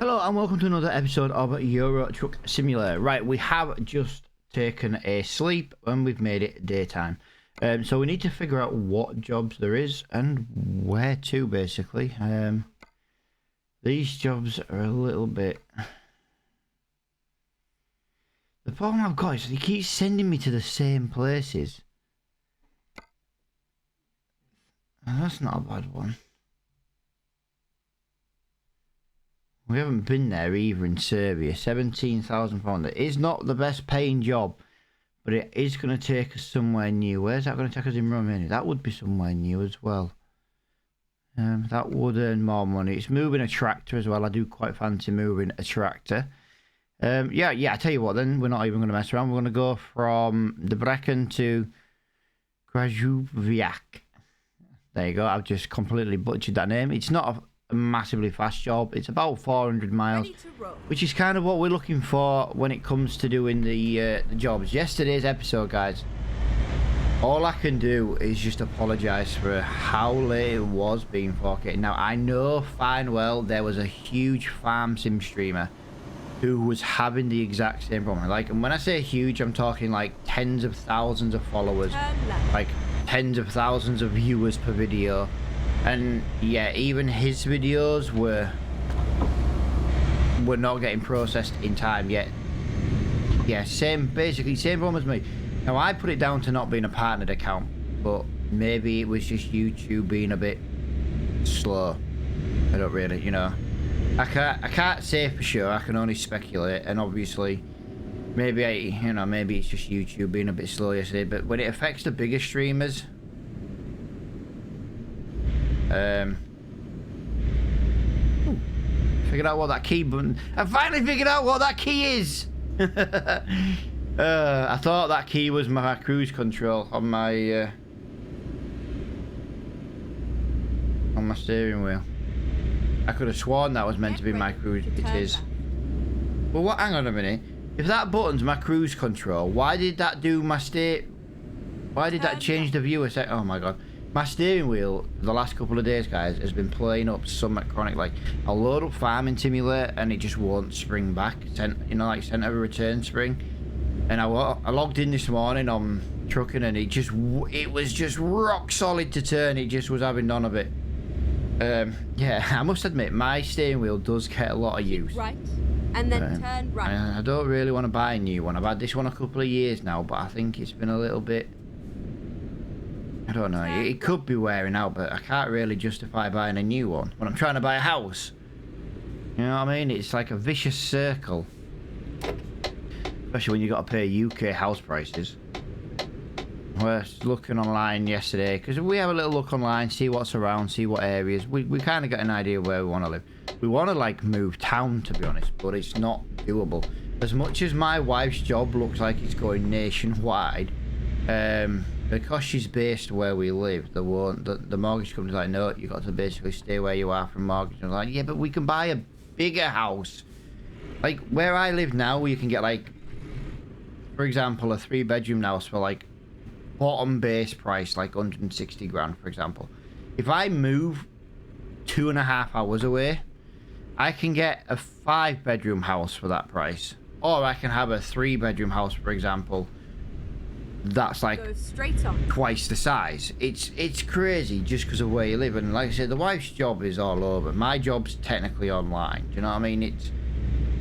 Hello and welcome to another episode of Euro Truck Simulator. Right, we have just taken a sleep and we've made it daytime. So we need to figure out what jobs there is and where to, basically. These jobs are a little bit... The problem I've got is he keeps sending me to the same places. And that's not a bad one. We haven't been there either in Serbia. £17,000. It is not the best paying job, but it is going to take us somewhere new. Where's that going to take us in Romania? That would be somewhere new as well. That would earn more money. It's moving a tractor as well. I do quite fancy moving a tractor. Yeah, I tell you what then, we're not even going to mess around. We're going to go from Debrecen to Kragujevac. There you go. I've just completely butchered that name. It's not a massively fast job. It's about 400 miles, which is kind of what we're looking for when it comes to doing the jobs. Yesterday's episode, guys, all I can do is just apologise for how late it was being 4K. Now, I know fine well there was a huge farm sim streamer who was having the exact same problem. Like, and when I say huge, I'm talking like tens of thousands of followers, like tens of thousands of viewers per video. And yeah, even his videos were not getting processed in time yet. Yeah, basically same problem as me. Now, I put it down to not being a partnered account, but maybe it was just YouTube being a bit slow. I don't really, you know. I can't say for sure. I can only speculate, and obviously, maybe maybe it's just YouTube being a bit slow yesterday. But when it affects the bigger streamers, figured out what that key button. I finally figured out what that key is. I thought that key was my cruise control on my steering wheel. I could have sworn that was meant to be my cruise. It is. Well, what? Hang on a minute. If that button's my cruise control, why did that do my Why did that change the view a sec? Oh my god. My steering wheel for the last couple of days, guys, has been playing up some chronic. Like, I'll load up Farming Simulator and it just won't spring back. Like center of return spring. And I logged in this morning on trucking and it was just rock solid to turn. It just was having none of it. Yeah, I must admit, my steering wheel does get a lot of use. Right, and then turn right. I don't really want to buy a new one. I've had this one a couple of years now, but I think it's been a little bit... I don't know, it could be wearing out, but I can't really justify buying a new one when I'm trying to buy a house. You know what I mean? It's like a vicious circle. Especially when you've got to pay UK house prices. We're looking online yesterday, because we have a little look online, see what's around, see what areas. We kind of get an idea of where we want to live. We want to, like, move town, to be honest, but it's not doable. As much as my wife's job looks like it's going nationwide, because she's based where we live, the mortgage company's like, no, you've got to basically stay where you are from mortgage. And I'm like, yeah, but we can buy a bigger house. Like, where I live now, you can get, like, for example, a 3-bedroom house for, like, bottom base price, like 160 grand, for example. If I move 2.5 hours away, I can get a 5-bedroom house for that price. Or I can have a 3-bedroom house, for example, that's like twice the size. It's crazy just because of where you live. And like I said, the wife's job is all over. My job's technically online. Do you know what I mean?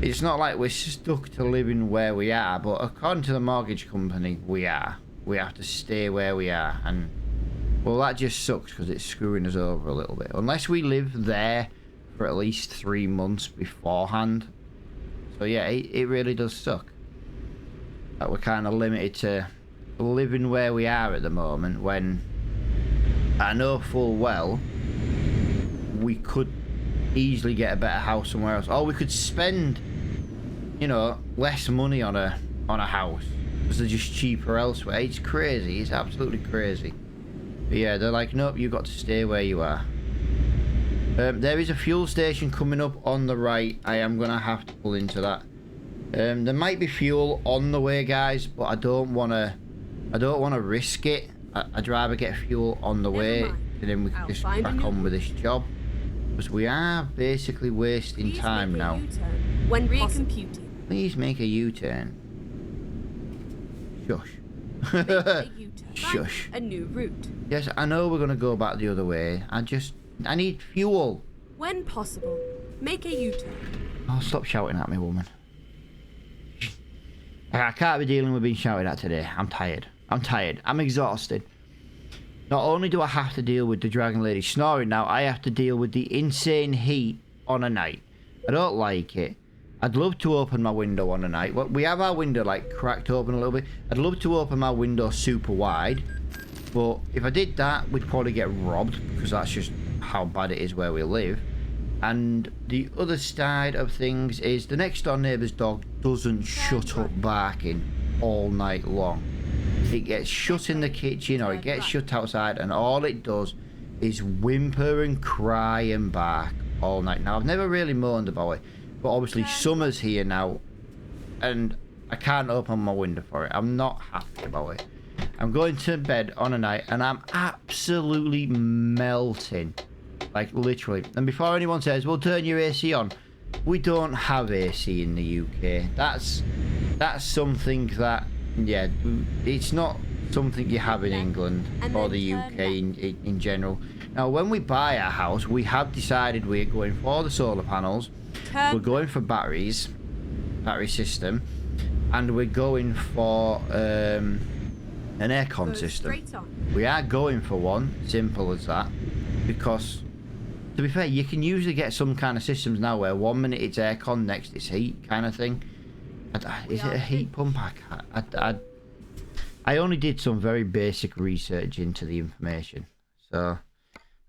It's not like we're stuck to living where we are, but according to the mortgage company, we are. We have to stay where we are, and well, that just sucks because it's screwing us over a little bit. Unless we live there for at least 3 months beforehand. So yeah, it really does suck that we're kind of limited to living where we are at the moment, when I know full well we could easily get a better house somewhere else, or we could spend, you know, less money on a house because they're just cheaper elsewhere. It's crazy. It's absolutely crazy. But yeah, they're like, nope, you've got to stay where you are. There is a fuel station coming up on the right. I am gonna have to pull into that. There might be fuel on the way, guys, but I don't want to risk it. I'd rather get fuel on the way, and then we can just crack on with this job. Because we are basically wasting Please time make a now. U-turn when recomputing. Please make a U-turn. Shush. Make a U-turn. Shush. Find a new route. Yes, I know we're going to go back the other way. I need fuel. When possible, make a U-turn. Oh, stop shouting at me, woman. I can't be dealing with being shouted at today. I'm tired. I'm exhausted. Not only do I have to deal with the Dragon Lady snoring now, I have to deal with the insane heat on a night. I don't like it. I'd love to open my window on a night. Well, we have our window like cracked open a little bit. I'd love to open my window super wide. But if I did that, we'd probably get robbed, because that's just how bad it is where we live. And the other side of things is the next door neighbour's dog doesn't shut up barking all night long. It gets shut in the kitchen or it gets shut outside, and all it does is whimper and cry and bark all night. Now, I've never really moaned about it, but obviously summer's here now and I can't open my window for it. I'm not happy about it. I'm going to bed on a night and I'm absolutely melting. Like, literally. And before anyone says, well, turn your AC on, we don't have AC in the UK. That's something that, yeah, it's not something you have in England or the UK in general. Now, when we buy our house, we have decided we're going for the solar panels. We're going for battery system, and we're going for an aircon system. We are going for one, simple as that, because to be fair, you can usually get some kind of systems now where 1 minute it's aircon, next it's heat kind of thing. Is it a heat pump? I only did some very basic research into the information, so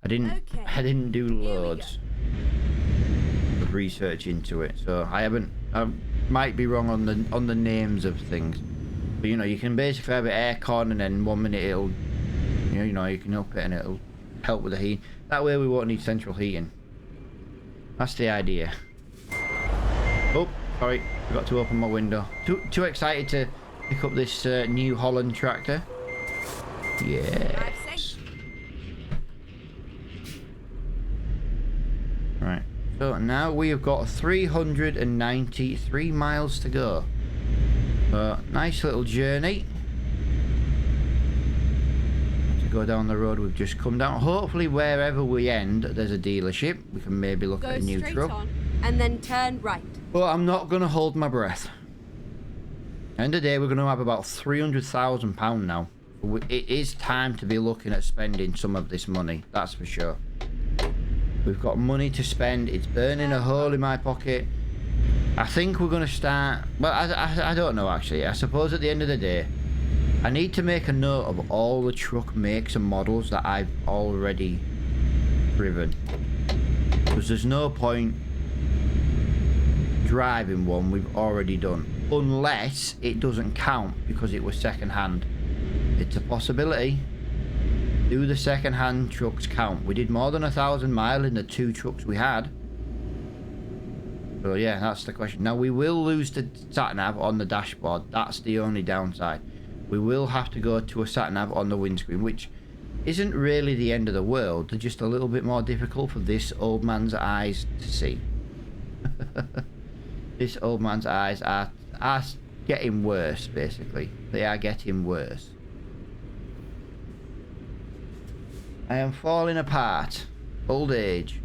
I didn't do loads of research into it. So I might be wrong on the names of things, but you know, you can basically have it aircon, and then 1 minute it'll, you know, you can up it and it'll help with the heat. That way we won't need central heating. That's the idea. Oh, sorry, forgot to open my window. Too excited to pick up this New Holland tractor. Yes. Right. So now we have got 393 miles to go. So nice little journey. Go down the road we've just come down. Hopefully wherever we end there's a dealership. We can maybe look at a new truck. Go straight on and then turn right. But I'm not going to hold my breath. End of the day, we're going to have about £300,000 now. It is time to be looking at spending some of this money, that's for sure. We've got money to spend. It's burning a hole in my pocket. I think we're going to start, well, I don't know actually. I suppose at the end of the day, I need to make a note of all the truck makes and models that I've already driven, because there's no point driving one we've already done, unless it doesn't count because it was second hand. It's a possibility. Do the second hand trucks count? We did more than 1,000 miles in the 2 trucks we had. So yeah, that's the question. Now we will lose the sat nav on the dashboard. That's the only downside. We will have to go to a sat-nav on the windscreen, which isn't really the end of the world. They're just a little bit more difficult for this old man's eyes to see. This old man's eyes are getting worse, basically. They are getting worse. I am falling apart. Old age.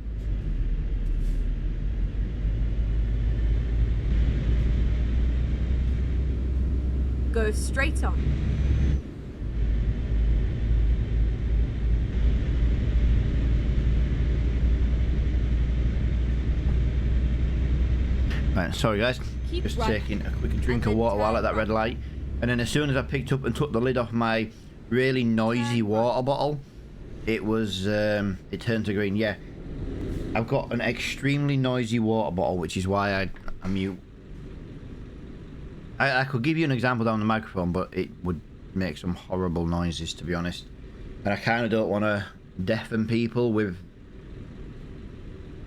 Go straight on. Right, sorry guys. Just taking a quick drink of water while at that red light. And then as soon as I picked up and took the lid off my really noisy water bottle, it was, it turned to green. Yeah. I've got an extremely noisy water bottle, which is why I mute. I could give you an example down the microphone, but it would make some horrible noises, to be honest. And I kind of don't want to deafen people with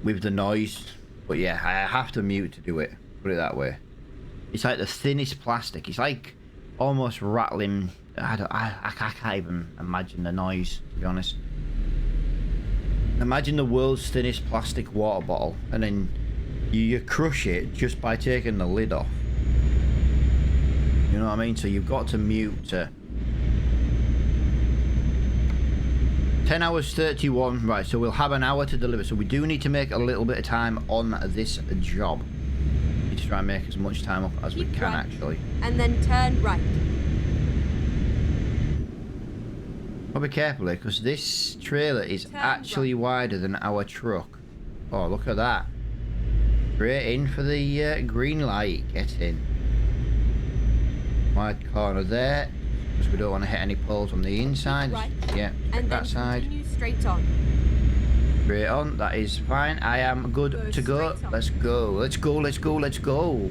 the noise. But yeah, I have to mute to do it. Put it that way. It's like the thinnest plastic. It's like almost rattling. I can't even imagine the noise, to be honest. Imagine the world's thinnest plastic water bottle, and then you crush it just by taking the lid off. You know what I mean? So you've got to mute to 10 hours 31. Right, so we'll have an hour to deliver. So we do need to make a little bit of time on this job. We need to try and make as much time up as we Keep can, right. actually. And then turn right. But be careful here, because this trailer is Turn actually wider than our truck. Oh, look at that. Straight in for the green light. Get in. Wide corner there, because we don't want to hit any poles on the inside. Right. Yeah, And that then side. continue straight on. Straight on, that is fine. I am good Go to go. straight on. Let's go. Let's go, let's go, let's go.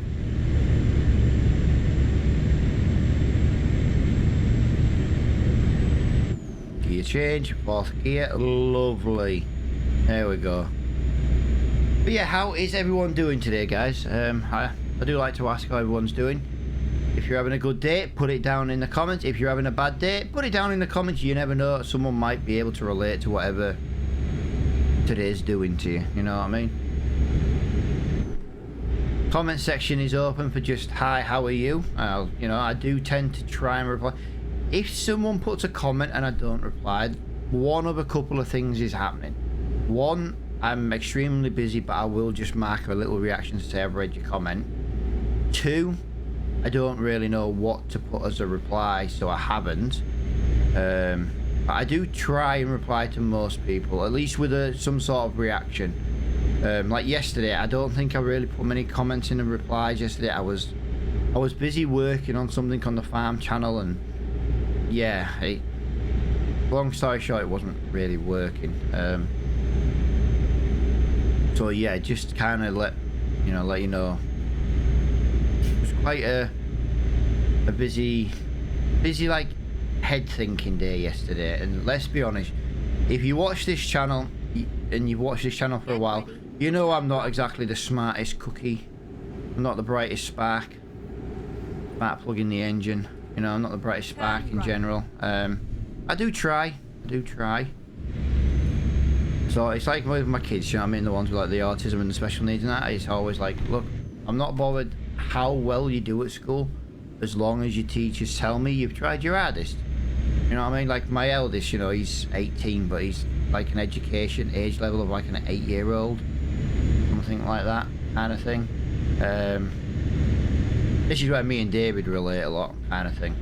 Gear change, fourth gear, lovely. There we go. But yeah, how is everyone doing today, guys? I do like to ask how everyone's doing. If you're having a good day, put it down in the comments. If you're having a bad day, put it down in the comments. You never know, someone might be able to relate to whatever today's doing to you. You know what I mean? Comment section is open for just hi, how are you? You know, I do tend to try and reply. If someone puts a comment and I don't reply, one of a couple of things is happening. One, I'm extremely busy, but I will just mark a little reaction to say I've read your comment. Two, I don't really know what to put as a reply, so I haven't. But I do try and reply to most people, at least with some sort of reaction. Like yesterday, I don't think I really put many comments in the replies yesterday. I was busy working on something on the farm channel, and yeah, long story short, it wasn't really working. So yeah, just kind of let you know. It was quite a busy like head thinking day yesterday. And let's be honest, if you watch this channel and you've watched this channel for a while, you know I'm not exactly the smartest cookie. I'm not the brightest spark. Smart plug in the engine. You know, I'm not the brightest spark in general. I do try. So it's like with my kids, you know what I mean? The ones with like the autism and the special needs and that. It's always like, look, I'm not bothered how well you do at school, as long as your teachers tell me you've tried your hardest. You know what I mean? Like my eldest, you know, he's 18, but he's like an education age level of like an 8-year-old, something like that kind of thing. This is where me and David relate a lot, kind of thing.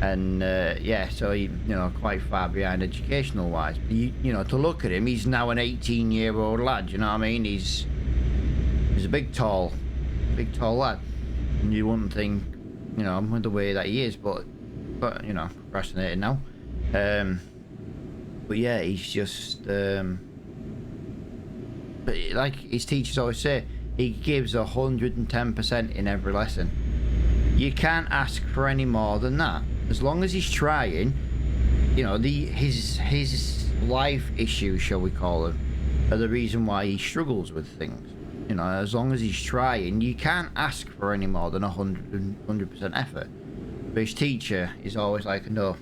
And yeah, so he, you know, quite far behind educational wise. But you know, to look at him, he's now an 18-year-old lad. You know what I mean? He's a big tall lad. And you wouldn't think, you know, with the way that he is, but you know, procrastinating now. But yeah, he's just but like his teachers always say, he gives 110% in every lesson. You can't ask for any more than that. As long as he's trying, you know, his life issues, shall we call them, are the reason why he struggles with things. You know, as long as he's trying, you can't ask for any more than 100% effort. But his teacher is always like, no.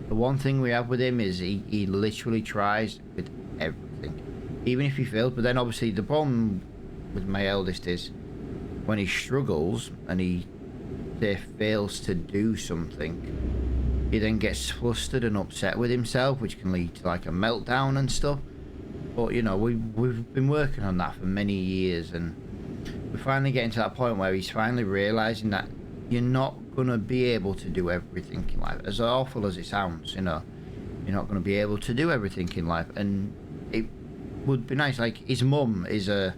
The one thing we have with him is he literally tries with everything, even if he fails. But then obviously the problem with my eldest is when he struggles and he fails to do something, he then gets flustered and upset with himself, which can lead to like a meltdown and stuff. But you know, we've been working on that for many years, and we're finally getting to that point where he's finally realizing that you're not gonna be able to do everything in life. As awful as it sounds, you know, you're not gonna be able to do everything in life. And it would be nice, like his mum is a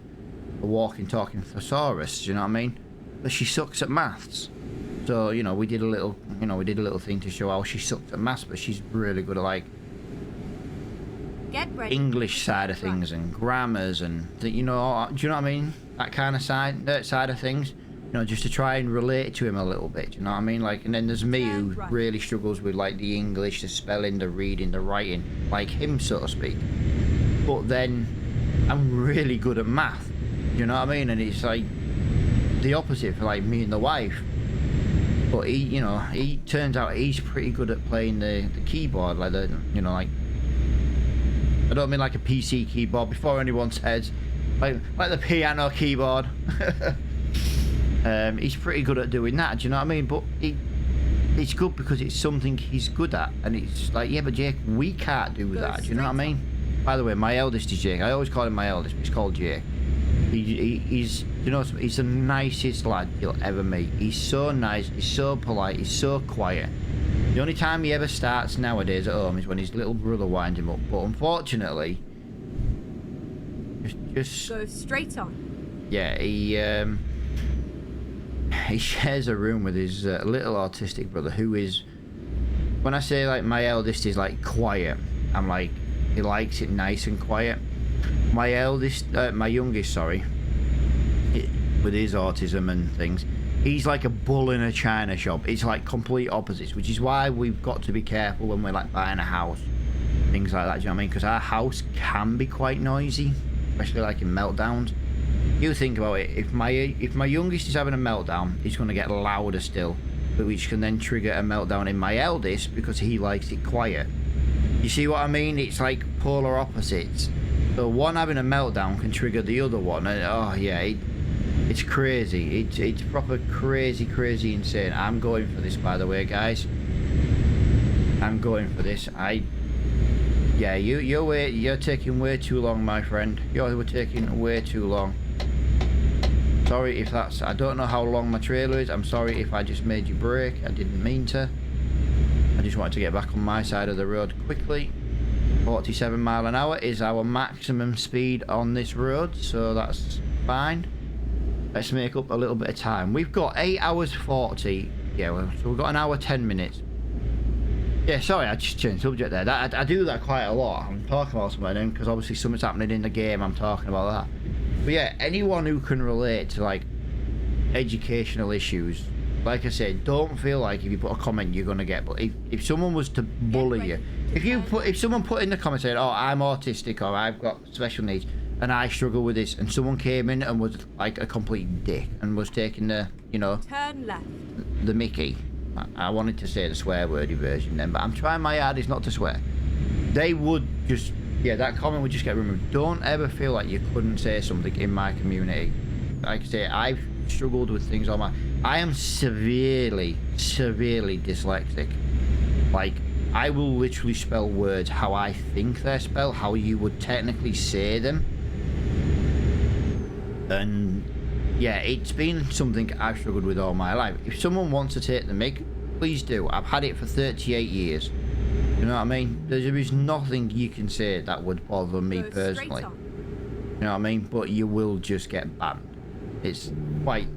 walking talking thesaurus, you know what I mean? But she sucks at maths. So, you know, we did a little thing to show how she sucked at maths, but she's really good at like Get ready. English side of things and grammars and you know, do you know what I mean? That kind of side of things. You know, just to try and relate to him a little bit. You know what I mean? Like, and then there's me who really struggles with like the English, the spelling, the reading, the writing, like him, so to speak. But then I'm really good at math. You know what I mean? And it's like the opposite for like me and the wife. But he turns out he's pretty good at playing the keyboard, like you know, like, I don't mean like a PC keyboard, before anyone says, like the piano keyboard. He's pretty good at doing that, do you know what I mean? But it's good because it's something he's good at, and it's like, yeah, but Jake, we can't do that, do you know what I mean? By the way, my eldest is Jake. I always call him my eldest, but he's called Jake. He's, you know, he's the nicest lad you'll ever meet. He's so nice, he's so polite, he's so quiet. The only time he ever starts nowadays at home is when his little brother winds him up. But unfortunately, just Go straight on. yeah, he shares a room with his little autistic brother, who is, when I say like my eldest is like quiet, I'm like, he likes it nice and quiet. My youngest, sorry, with his autism and things, he's like a bull in a china shop. It's like complete opposites, which is why we've got to be careful when we're like buying a house, things like that, do you know what I mean? Because our house can be quite noisy, especially like in meltdowns. You think about it, if my youngest is having a meltdown, it's going to get louder still, which can then trigger a meltdown in my eldest because he likes it quiet. You see what I mean? It's like polar opposites. So one having a meltdown can trigger the other one, and oh yeah, it's crazy. It's proper crazy insane. I'm going for this, by the way, guys. I'm going for this. Yeah, you're taking way too long, my friend. You're taking way too long. Sorry if that's, I don't know how long my trailer is. I'm sorry if I just made you brake. I didn't mean to. I just wanted to get back on my side of the road quickly. 47 mile an hour is our maximum speed on this road, so that's fine. Let's make up a little bit of time. We've got 8 hours 40. Yeah, well, so we've got an hour 10 minutes. Yeah, sorry, I just changed subject there. I do that quite a lot. I'm talking about something, because obviously something's happening in the game, I'm talking about that. But yeah, anyone who can relate to like educational issues, like I said, don't feel like if you put a comment you're gonna get. But if someone was to bully you, if someone put in the comment saying, "Oh, I'm autistic," or "I've got special needs and I struggle with this," and someone came in and was like a complete dick and was taking the, you know, Turn left. the Mickey. I wanted to say the swear wordy version then, but I'm trying my hardest not to swear. They would just, yeah, that comment would just get removed. Don't ever feel like you couldn't say something in my community. Like I say, I've struggled with things on my... I am severely dyslexic. Like, I will literally spell words how I think they're spelled, how you would technically say them. And yeah, it's been something I've struggled with all my life. If someone wants to take the mick, please do. I've had it for 38 years. You know what I mean? There is nothing you can say that would bother me personally. You know what I mean? But you will just get banned. It's quite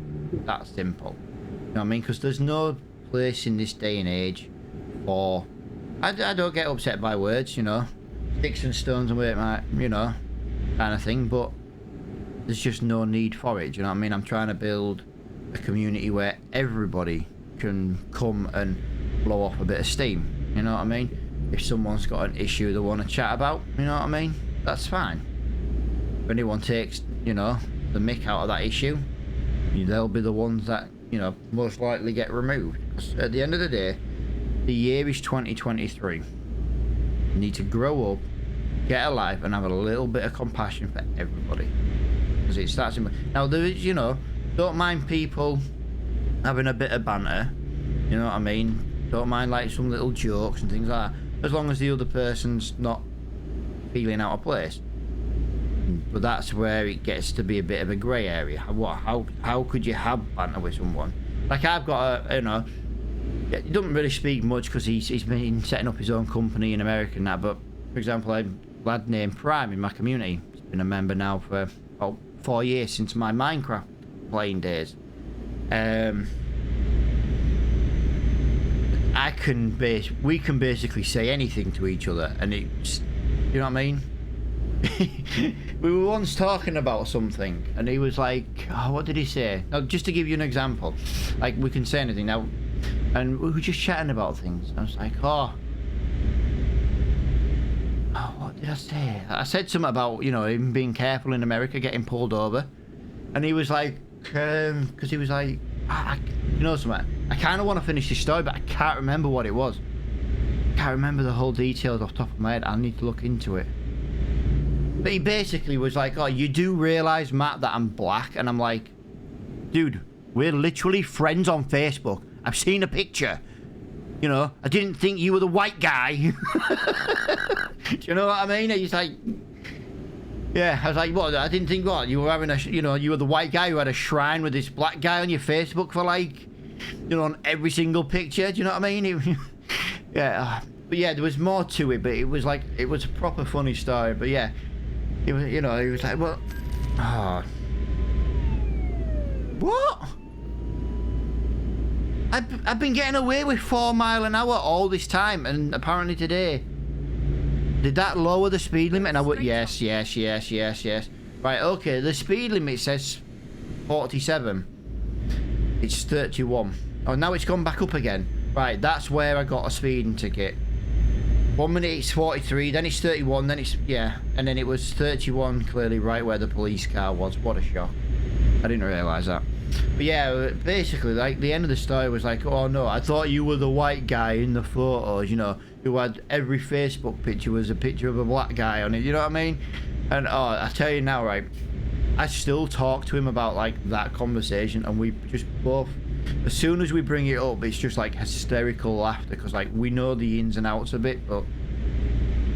that simple. You know what I mean? Because there's no place in this day and age for... I don't get upset by words, you know. Sticks and stones and where it might, you know, kind of thing. But there's just no need for it. Do you know what I mean? I'm trying to build a community where everybody can come and blow off a bit of steam. You know what I mean? If someone's got an issue they want to chat about, you know what I mean? That's fine. If anyone takes, you know, the mick out of that issue, they'll be the ones that, you know, most likely get removed. 'Cause at the end of the day, the year is 2023. You need to grow up, get a life, and have a little bit of compassion for everybody. Because it's that simple. Now, there is, you know, don't mind people having a bit of banter. You know what I mean? Don't mind like some little jokes and things like that, as long as the other person's not feeling out of place. But that's where it gets to be a bit of a grey area. How could you have banter with someone? Like I've got a, you know, he doesn't really speak much because he's been setting up his own company in America and that. But for example, I have a lad named Prime in my community. He's been a member now for about 4 years since my Minecraft playing days. We can basically say anything to each other, and it's, you know what I mean? We were once talking about something, and he was like, oh, what did he say? Now, just to give you an example, like we can say anything now, and we were just chatting about things. I was like, oh, what did I say? I said something about, you know, him being careful in America, getting pulled over, and he was like, because he was like, you know something, I kind of want to finish this story, but I can't remember what it was. I can't remember the whole details off the top of my head. I need to look into it. But he basically was like, oh, you do realise, Matt, that I'm black? And I'm like, dude, we're literally friends on Facebook. I've seen a picture. You know, I didn't think you were the white guy. Do you know what I mean? He's like, yeah, I was like, what? I didn't think what? You were having a, you know, you were the white guy who had a shrine with this black guy on your Facebook for like, you know, on every single picture. Do you know what I mean? Yeah, but yeah, there was more to it, but it was like, it was a proper funny story. But yeah, it was, you know, he was like, well, oh, what? I've been getting away with 4 miles an hour all this time, and apparently today, did that lower the speed limit? And I went, yes. Right, okay, the speed limit says 47. It's 31. Oh, now it's gone back up again. Right, that's where I got a speeding ticket. 1 minute it's 43, then it's 31, then it's, yeah, and then it was 31 clearly right where the police car was. What a shock. I didn't realise that. But yeah, basically, like, the end of the story was like, oh no, I thought you were the white guy in the photos, you know, who had every Facebook picture was a picture of a black guy on it, you know what I mean? And, oh, I tell you now, right, I still talk to him about, like, that conversation, and we just both, as soon as we bring it up, it's just, like, hysterical laughter, because, like, we know the ins and outs a bit, but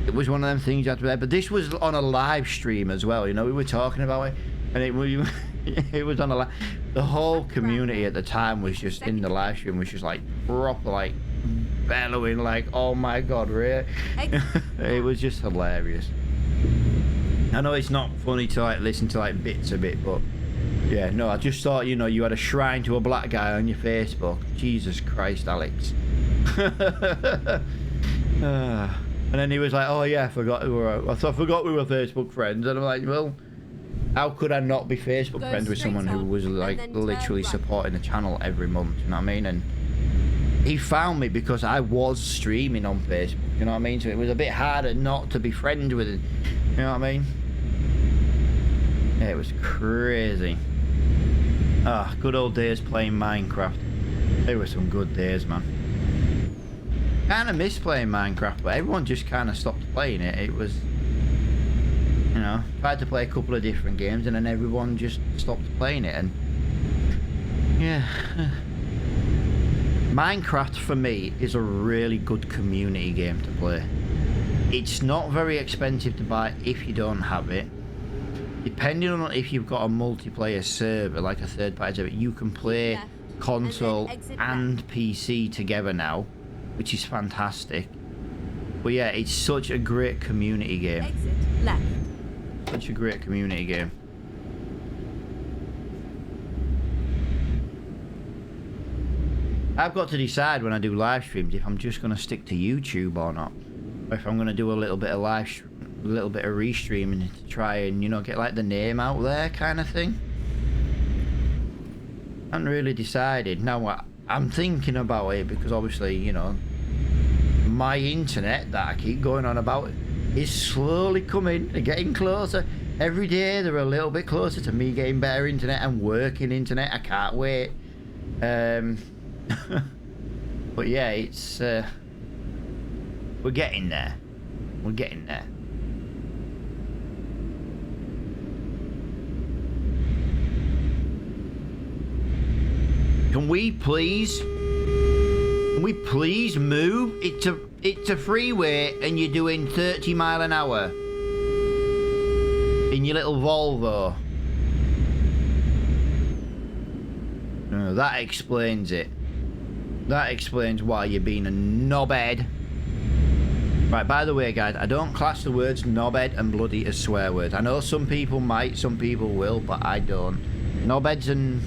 it was one of them things you had to bear. But this was on a live stream as well, you know, we were talking about it, and it was on a live. The whole community at the time was just in the live stream, was just like proper like bellowing, like, oh my god, really? It was just hilarious. I know it's not funny to like listen to like bits of it, but yeah, no, I just thought, you know, you had a shrine to a black guy on your Facebook. Jesus Christ, Alex. And then he was like, oh yeah, I forgot we were Facebook friends, and I'm like, well, how could I not be Facebook friends with someone who was like literally supporting the channel every month, you know what I mean? And he found me because I was streaming on Facebook, you know what I mean? So it was a bit harder not to be friends with it, you know what I mean? Yeah, it was crazy. Ah, good old days playing Minecraft. They were some good days, man. Kind of miss playing Minecraft, but everyone just kind of stopped playing it. It was, you know, tried to play a couple of different games and then everyone just stopped playing it. And yeah, Minecraft for me is a really good community game to play. It's not very expensive to buy if you don't have it. Depending on if you've got a multiplayer server, like a third party server, you can play console and PC together now, which is fantastic. But yeah, it's such a great community game. Exit left. Such a great community game. I've got to decide when I do live streams if I'm just going to stick to YouTube or not, or if I'm going to do a little bit of restreaming to try and, you know, get like the name out there kind of thing. I haven't really decided. Now I'm thinking about it because obviously, you know, my internet that I keep going on about is slowly coming and getting closer. Every day they're a little bit closer to me getting better internet and working internet. I can't wait. But yeah, it's we're getting there. We're getting there. Can we please move? It's a freeway and you're doing 30 mile an hour in your little Volvo. No, that explains it. That explains why you're being a knobhead. Right, by the way, guys, I don't class the words knobhead and bloody as swear words. I know some people might, some people will, but I don't. Knobheads and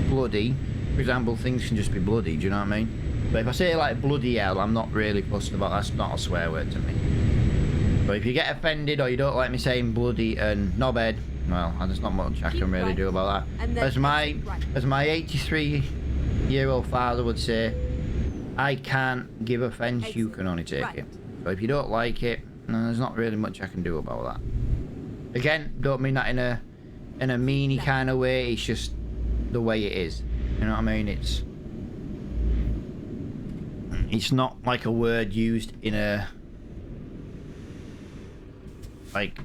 bloody, for example, things can just be bloody, do you know what I mean? But if I say like bloody hell, I'm not really fussed about, that's not a swear word to me. But if you get offended or you don't like me saying bloody and knobhead, well, there's not much I can really do about that. As my 83-year-old father would say, I can't give offence, you can only take it. So if you don't like it, there's not really much I can do about that. Again, don't mean that in a meanie kind of way, it's just the way it is. You know what I mean? It's not like a word used in a like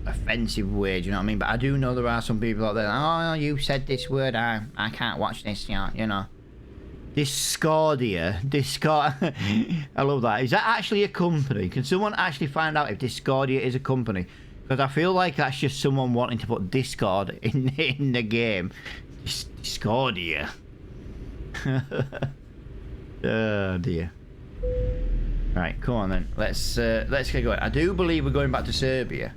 offensive way, do you know what I mean? But I do know there are some people out there, oh, you said this word, I can't watch this, you know. Discordia. I love that. Is that actually a company? Can someone actually find out if Discordia is a company? Because I feel like that's just someone wanting to put Discord in the game. Discordia. Oh dear. Right, come on then. Let's get going. I do believe we're going back to Serbia.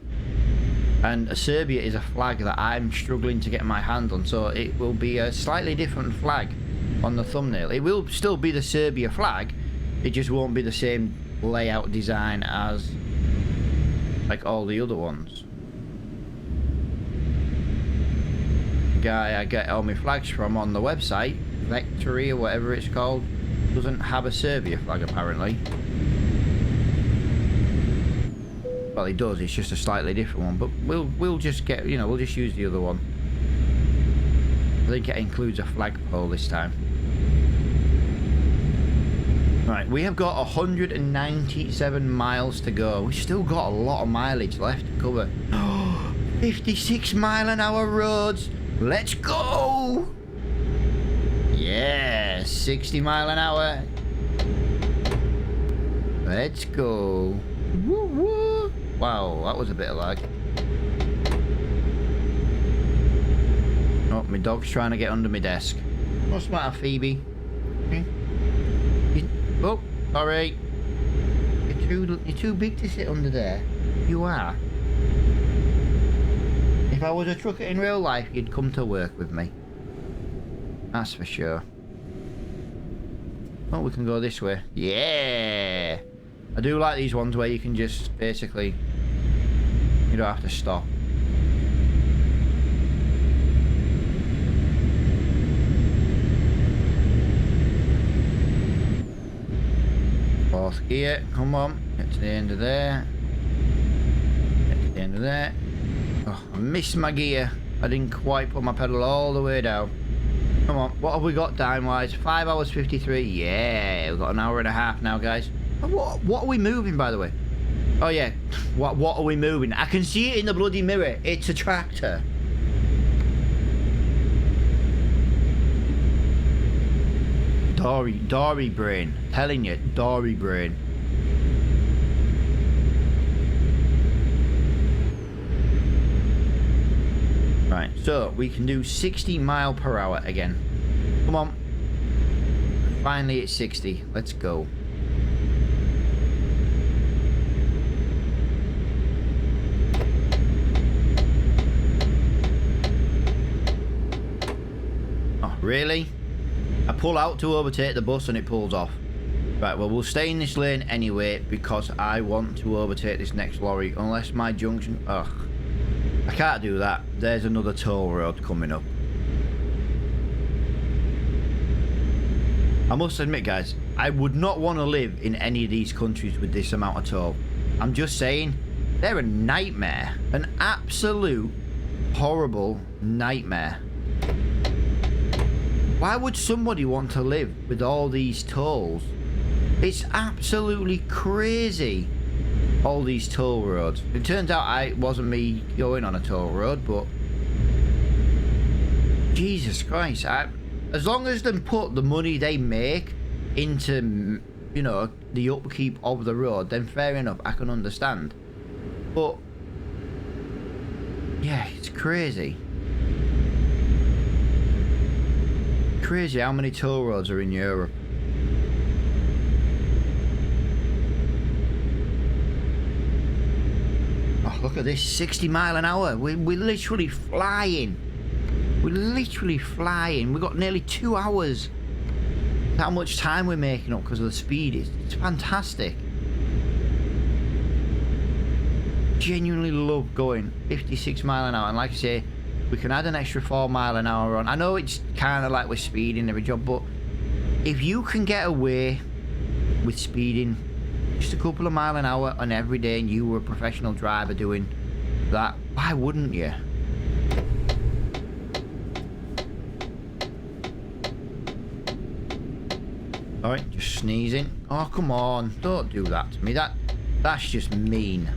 And Serbia is a flag that I'm struggling to get my hand on, so it will be a slightly different flag on the thumbnail. It will still be the Serbia flag, it just won't be the same layout design as like all the other ones. The guy I get all my flags from on the website, Victory or whatever it's called, doesn't have a Serbia flag apparently. Well, he does, it's just a slightly different one, but we'll just get, you know, we'll just use the other one. I think it includes a flagpole this time. Right, we have got 197 miles to go. We've still got a lot of mileage left to cover. 56 mile an hour roads. Let's go! Yeah, 60 mile an hour. Let's go. Woo woo. Wow, that was a bit of lag. Oh, my dog's trying to get under my desk. What's the matter, Phoebe? Oh, sorry. You're too big to sit under there. You are. If I was a trucker in real life, you'd come to work with me. That's for sure. Oh, we can go this way. Yeah! I do like these ones where you can just basically... You don't have to stop. Fourth gear, come on, get to the end of there. Get to the end of there. Oh, I missed my gear. I didn't quite put my pedal all the way down. Come on, what have we got time-wise? 5 hours 53. Yeah, we've got an hour and a half now, guys. What are we moving, by the way? Oh yeah, what are we moving? I can see it in the bloody mirror. It's a tractor. Dory brain. Telling you, Dory brain. Right, so we can do 60 mile per hour again. Come on. Finally it's 60. Let's go. Oh, really? I pull out to overtake the bus and it pulls off. Right, well, we'll stay in this lane anyway because I want to overtake this next lorry unless my junction... Ugh. I can't do that. There's another toll road coming up. I must admit, guys, I would not want to live in any of these countries with this amount of toll. I'm just saying, they're a nightmare. An absolute horrible nightmare. Why would somebody want to live with all these tolls? It's absolutely crazy. All these toll roads. It turns out it wasn't me going on a toll road, but Jesus Christ, as long as they put the money they make into, you know, the upkeep of the road, then fair enough, I can understand. But yeah, it's crazy. Crazy how many toll roads are in Europe. Oh, look at this, 60 mile an hour. We're literally flying. We're literally flying. We've got nearly 2 hours. How much time we're making up because of the speed. It's fantastic. Genuinely love going 56 mile an hour. And like I say, we can add an extra 4 mile an hour on. I know it's kind of like we're speeding every job, but if you can get away with speeding just a couple of mile an hour on every day and you were a professional driver doing that, why wouldn't you? Alright, just sneezing. Oh, come on. Don't do that to me. That's just mean.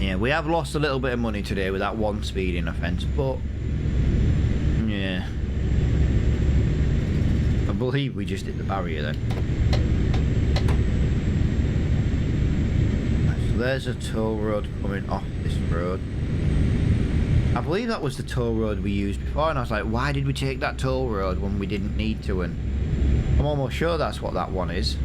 Yeah, we have lost a little bit of money today with that one speeding offence, but yeah, I believe we just hit the barrier then. So there's a toll road coming off this road. I believe that was the toll road we used before, and I was like, why did we take that toll road when we didn't need to? And I'm almost sure that's what that one is.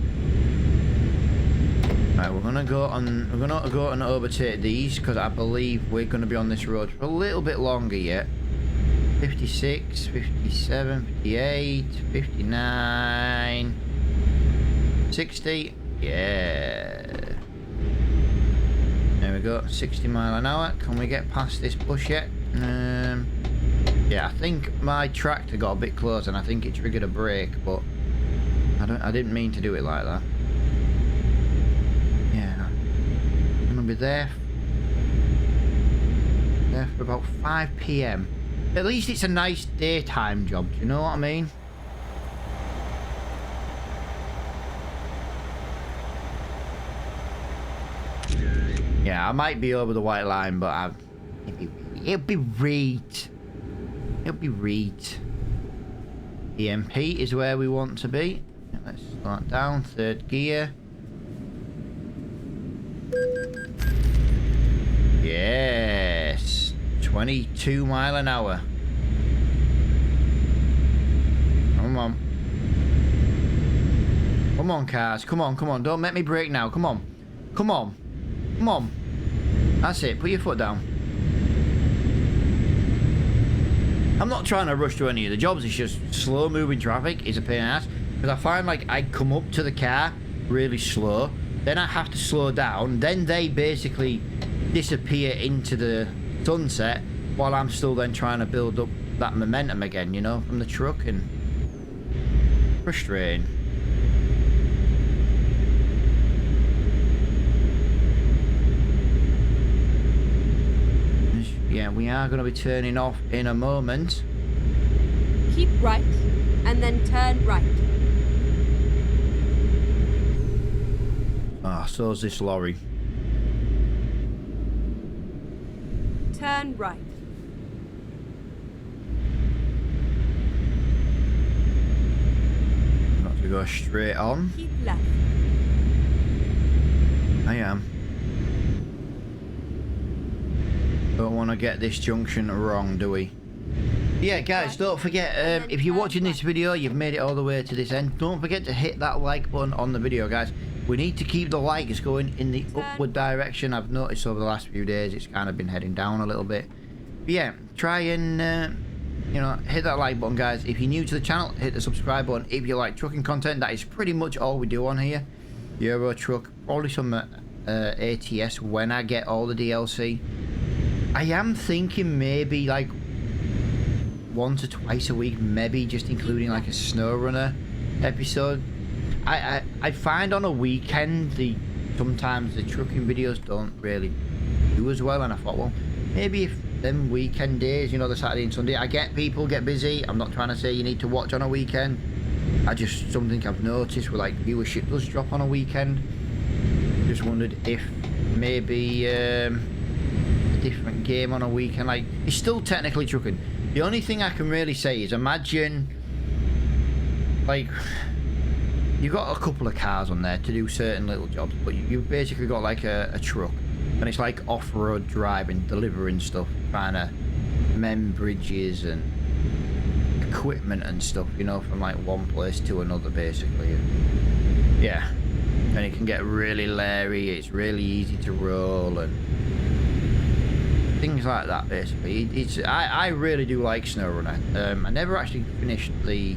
Right, we're gonna go and overtake these because I believe we're gonna be on this road for a little bit longer yet. 56, 57, 58, 59, 60. Yeah. There we go. 60 mile an hour. Can we get past this bush yet? Yeah, I think my tractor got a bit close and I think it triggered a brake, but I didn't mean to do it like that. Yeah, I'm gonna be there for about 5 PM. At least it's a nice daytime job, do you know what I mean? Yeah, I might be over the white line, but it'll be right. It'll be right. EMP is where we want to be. Let's start down, 3rd gear. Yes, 22 mile an hour. Come on. Come on, cars. Come on, come on. Don't make me brake now. Come on. Come on. Come on. That's it. Put your foot down. I'm not trying to rush to any of the jobs. It's just slow moving traffic is a pain in the ass. Because I find like I come up to the car really slow. Then I have to slow down. Then they basically disappear into the sunset while I'm still then trying to build up that momentum again, you know, from the truck. And frustrating. Yeah, we are going to be turning off in a moment. Keep right, and then turn right. Ah, so's this lorry. Turn right. Got to go straight on. Keep left. I am. Don't want to get this junction wrong, do we? Yeah, guys, don't forget, if you're watching this video, you've made it all the way to this end, don't forget to hit that like button on the video, guys. We need to keep the likes going in the upward direction. I've noticed over the last few days it's kind of been heading down a little bit. But yeah, try and, you know, hit that like button, guys. If you're new to the channel, hit the subscribe button. If you like trucking content, that is pretty much all we do on here. Euro truck, probably some ATS when I get all the DLC. I am thinking maybe like once or twice a week, maybe just including like a snow runner episode. I find on a weekend sometimes the trucking videos don't really do as well, and I thought, well, maybe if them weekend days, you know, the Saturday and Sunday, I get people get busy. I'm not trying to say you need to watch on a weekend. I just something I've noticed where like viewership does drop on a weekend. Just wondered if maybe different game on a weekend. Like, it's still technically trucking. The only thing I can really say is imagine like you've got a couple of cars on there to do certain little jobs, but you've basically got like a truck and it's like off-road driving, delivering stuff, trying to mend bridges and equipment and stuff, you know, from like one place to another basically. And yeah, and it can get really leery, it's really easy to roll and things like that basically. I really do like SnowRunner. I never actually finished the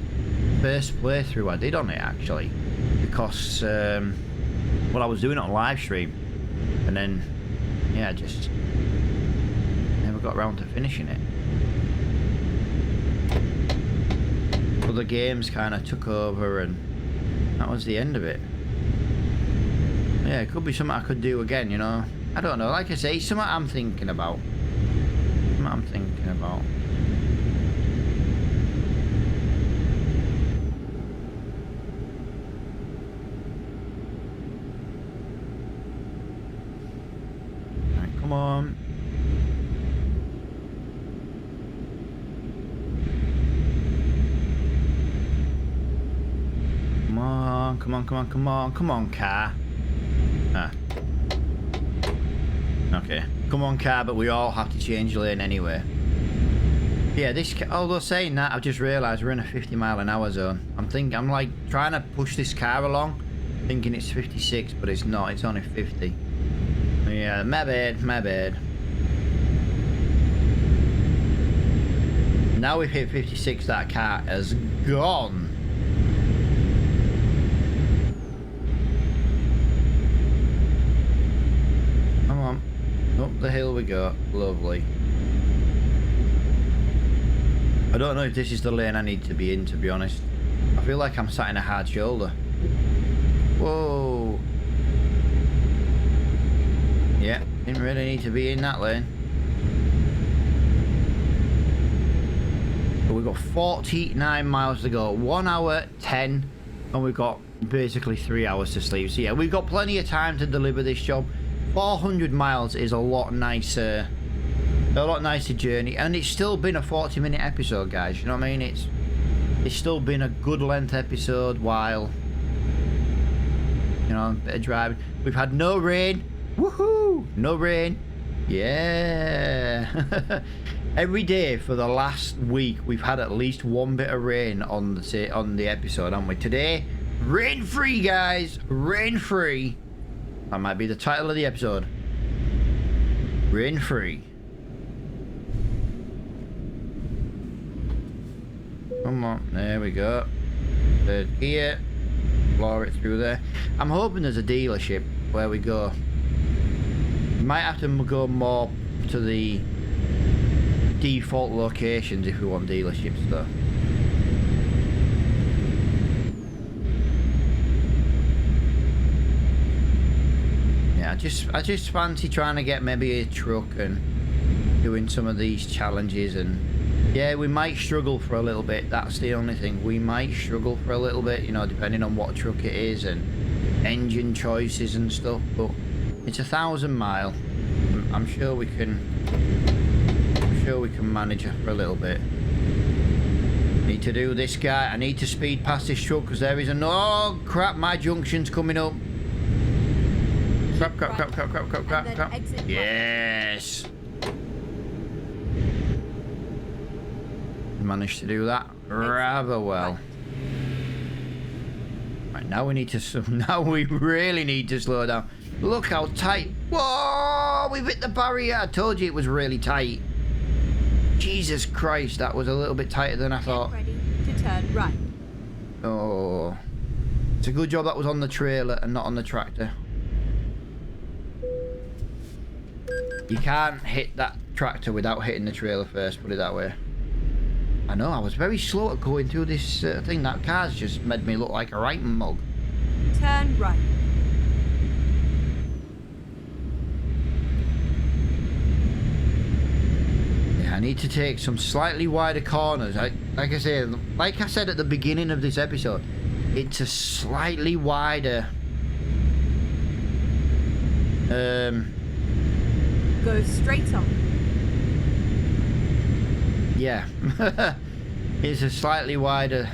first playthrough I did on it actually, because well, I was doing it on live stream and then yeah, just never got around to finishing it. Other games kind of took over and that was the end of it. Yeah, it could be something I could do again, you know. I don't know, like I say, it's something I'm thinking about. Right, Come on. Come on, come on, come on, come on, come on, car. Ah. Okay. Come on, car, but we all have to change lane anyway. Yeah, although saying that, I've just realised we're in a 50-mile-an-hour zone. I'm like trying to push this car along, thinking it's 56, but it's not. It's only 50. Yeah, my bad, my bad. Now we've hit 56, that car has gone. Come on. Up the hill we go. Lovely. I don't know if this is the lane I need to be in, to be honest. I feel like I'm sat in a hard shoulder. Whoa. Yeah, didn't really need to be in that lane. But we've got 49 miles to go. 1 hour 10, and we've got basically 3 hours to sleep. So yeah, we've got plenty of time to deliver this job. 400 miles is a lot nicer. A lot nicer journey, and it's still been a 40-minute episode, guys. You know what I mean? It's still been a good length episode while, you know, a bit of driving. We've had no rain. Woohoo! No rain. Yeah. Every day for the last week, we've had at least one bit of rain on the episode, haven't we? Today, rain-free, guys. Rain-free. That might be the title of the episode. Rain-free. Come on, there we go. Third gear, floor it through there. I'm hoping there's a dealership where we go. We might have to go more to the default locations if we want dealerships though. Yeah, I just fancy trying to get maybe a truck and doing some of these challenges, and yeah, we might struggle for a little bit. That's the only thing. We might struggle for a little bit, you know, depending on what truck it is and engine choices and stuff. But it's 1,000 mile. I'm sure we can. I'm sure we can manage it for a little bit. Need to do this, guy. I need to speed past this truck because there is an. Oh crap! My junction's coming up. Crap! Crap! Crap! Crap! Crap! Crap! Crap! Crap! Yes. Managed to do that rather well. Right, now we need to. Now we really need to slow down. Look how tight. Whoa! We've hit the barrier. I told you it was really tight. Jesus Christ, that was a little bit tighter than I thought. Get ready to turn right. Oh, it's a good job that was on the trailer and not on the tractor. You can't hit that tractor without hitting the trailer first. Put it that way. I know, I was very slow at going through this thing. That car's just made me look like a right mug. Turn right. Yeah, I need to take some slightly wider corners. Like I said at the beginning of this episode, it's a slightly wider. Go straight on. Yeah, it's a slightly wider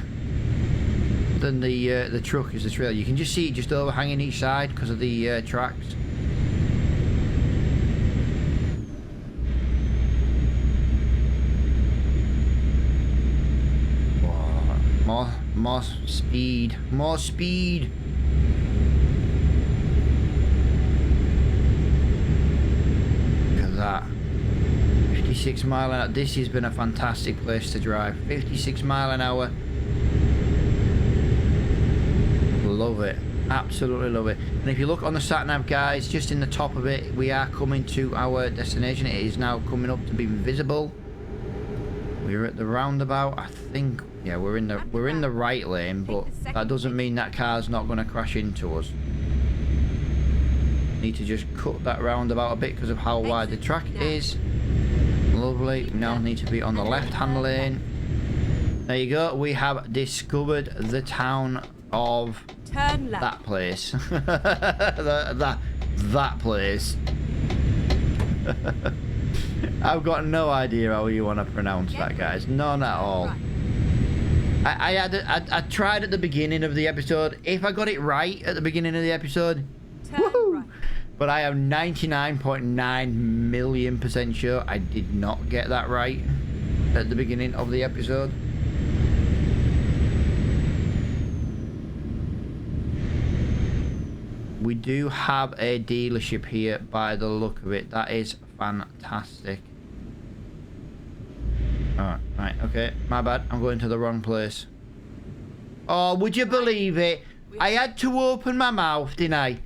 than the truck is the trailer. You can just see it just overhanging each side because of the tracks. Whoa. More speed, more speed. Look at that. 56 mile an hour. This has been a fantastic place to drive. 56 mile an hour. Love it. Absolutely love it. And if you look on the sat nav, guys, just in the top of it, we are coming to our destination. It is now coming up to be visible. We're at the roundabout. I think, yeah, we're in the right lane, but that doesn't mean that car's not going to crash into us. Need to just cut that roundabout a bit because of how wide the track is. Lovely. Now need to be on the left-hand lane. There you go. We have discovered the town of Turn left. that place. that place. I've got no idea how you want to pronounce that, guys. None at all. I tried at the beginning of the episode. If I got it right at the beginning of the episode, woohoo! Right. But I am 99.9 million% sure I did not get that right at the beginning of the episode. We do have a dealership here by the look of it. That is fantastic. Alright, right, okay. My bad. I'm going to the wrong place. Oh, would you believe it? I had to open my mouth, didn't I?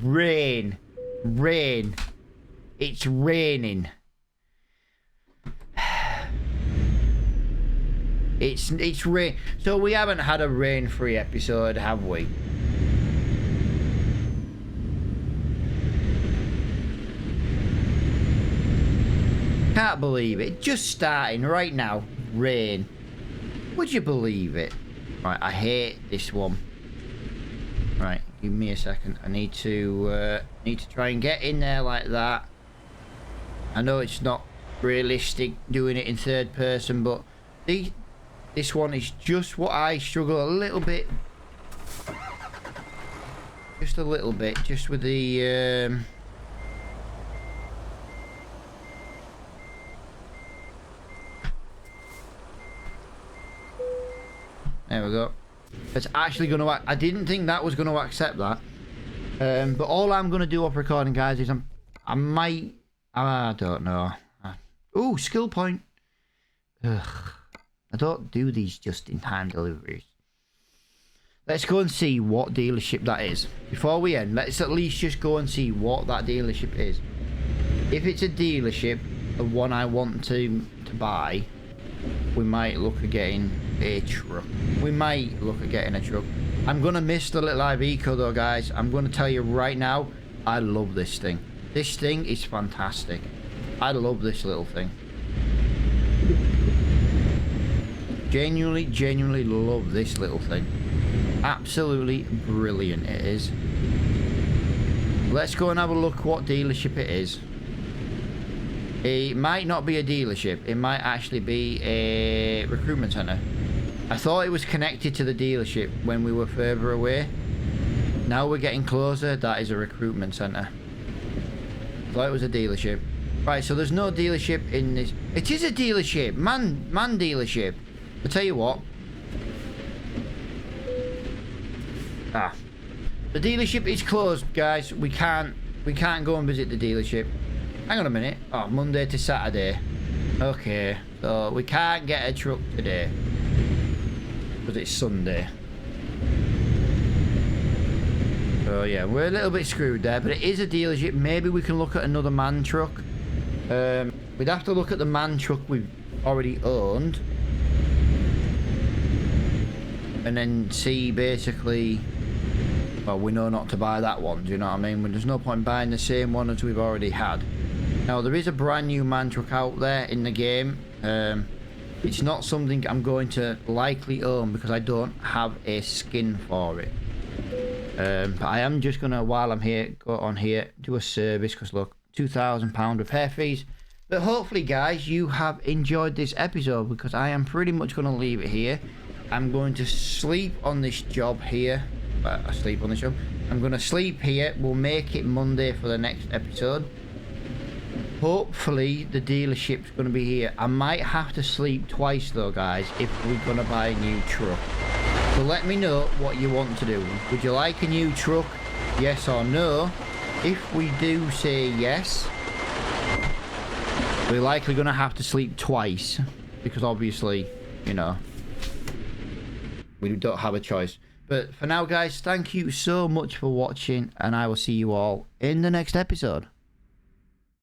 Rain. Rain. It's raining. It's rain. So we haven't had a rain-free episode, have we? Can't believe it. Just starting right now. Rain. Would you believe it? Right, I hate this one. Right, give me a second. I need to try and get in there like that. I know it's not realistic doing it in third person, but this one is just what I struggle a little bit. Just a little bit, just with the there we go. It's actually going to... I didn't think that was going to accept that. But all I'm going to do off recording, guys, is I might... I don't know. Ooh, skill point. Ugh. I don't do these just-in-time deliveries. Let's go and see what dealership that is. Before we end, let's at least just go and see what that dealership is. If it's a dealership, the one I want to buy, we might look at getting a truck. We might look at getting a truck. I'm gonna miss the little Iveco though, guys. I'm gonna tell you right now, I love this thing. This thing is fantastic. I love this little thing. Genuinely love this little thing. Absolutely brilliant it is. Let's go and have a look what dealership it is. It might not be a dealership. It might actually be a recruitment center. I thought it was connected to the dealership when we were further away. Now we're getting closer. That is a recruitment center. I thought it was a dealership. Right, so there's no dealership in this. It is a dealership. Man dealership. I'll tell you what. The dealership is closed, guys. We can't go and visit the dealership. Hang on a minute. Oh, Monday to Saturday. Okay, so we can't get a truck today because it's Sunday. So yeah, we're a little bit screwed there, but it is a dealership. Maybe we can look at another man truck. We'd have to look at the man truck we've already owned and then see basically... Well, we know not to buy that one, do you know what I mean? There's no point buying the same one as we've already had. Now, there is a brand new man truck out there in the game. It's not something I'm going to likely own because I don't have a skin for it. But I am just going to, while I'm here, go on here, do a service because, look, £2,000 repair fees. But hopefully, guys, you have enjoyed this episode because I am pretty much going to leave it here. I'm going to sleep on this job here. I sleep on the job. I'm going to sleep here. We'll make it Monday for the next episode. Hopefully the dealership's going to be here. I might have to sleep twice though, guys, if we're going to buy a new truck. So let me know what you want to do. Would you like a new truck? Yes or no? If we do say yes, we're likely going to have to sleep twice because obviously, you know, we don't have a choice. But for now, guys, thank you so much for watching, and I will see you all in the next episode.